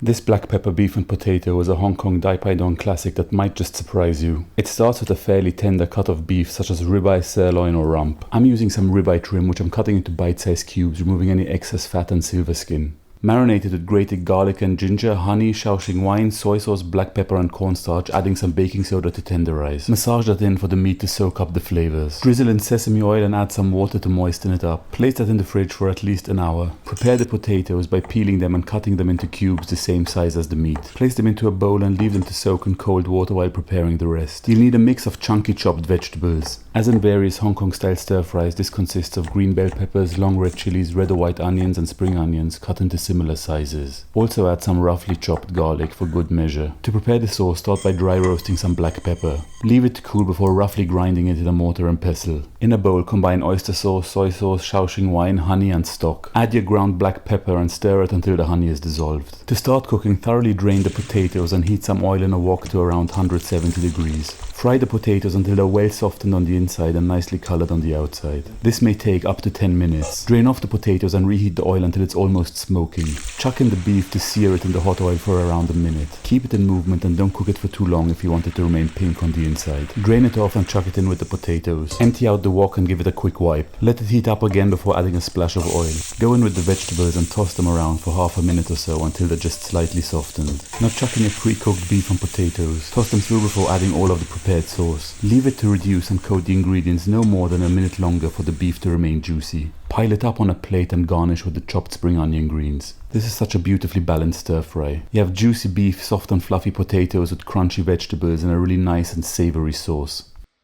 This black pepper beef and potato is a Hong Kong Dai Pai Dong classic that might just surprise you. It starts with a fairly tender cut of beef such as ribeye, sirloin or rump. I'm using some ribeye trim which I'm cutting into bite-sized cubes, removing any excess fat and silver skin. Marinated with grated garlic and ginger, honey, Shaoxing wine, soy sauce, black pepper and cornstarch, adding some baking soda to tenderize. Massage that in for the meat to soak up the flavors. Drizzle in sesame oil and add some water to moisten it up. Place that in the fridge for at least an hour. Prepare the potatoes by peeling them and cutting them into cubes the same size as the meat. Place them into a bowl and leave them to soak in cold water while preparing the rest. You'll need a mix of chunky chopped vegetables. As in various Hong Kong style stir fries, this consists of green bell peppers, long red chilies, red or white onions and spring onions cut into similar sizes. Also add some roughly chopped garlic for good measure. To prepare the sauce, start by dry roasting some black pepper. Leave it to cool before roughly grinding it in a mortar and pestle. In a bowl, combine oyster sauce, soy sauce, Shaoxing wine, honey and stock. Add your ground black pepper and stir it until the honey is dissolved. To start cooking, thoroughly drain the potatoes and heat some oil in a wok to around 170 degrees. Fry the potatoes until they're well softened on the inside and nicely colored on the outside. This may take up to 10 minutes. Drain off the potatoes and reheat the oil until it's almost smoking. Chuck in the beef to sear it in the hot oil for around a minute. Keep it in movement and don't cook it for too long if you want it to remain pink on the inside. Drain it off and chuck it in with the potatoes. Empty out the wok and give it a quick wipe. Let it heat up again before adding a splash of oil. Go in with the vegetables and toss them around for half a minute or so until they're just slightly softened. Now chuck in your pre-cooked beef and potatoes. Toss them through before adding all of the prepared sauce. Leave it to reduce and coat the ingredients no more than a minute longer for the beef to remain juicy. Pile it up on a plate and garnish with the chopped spring onion greens. This is such a beautifully balanced stir fry. You have juicy beef, soft and fluffy potatoes with crunchy vegetables and a really nice and savory sauce.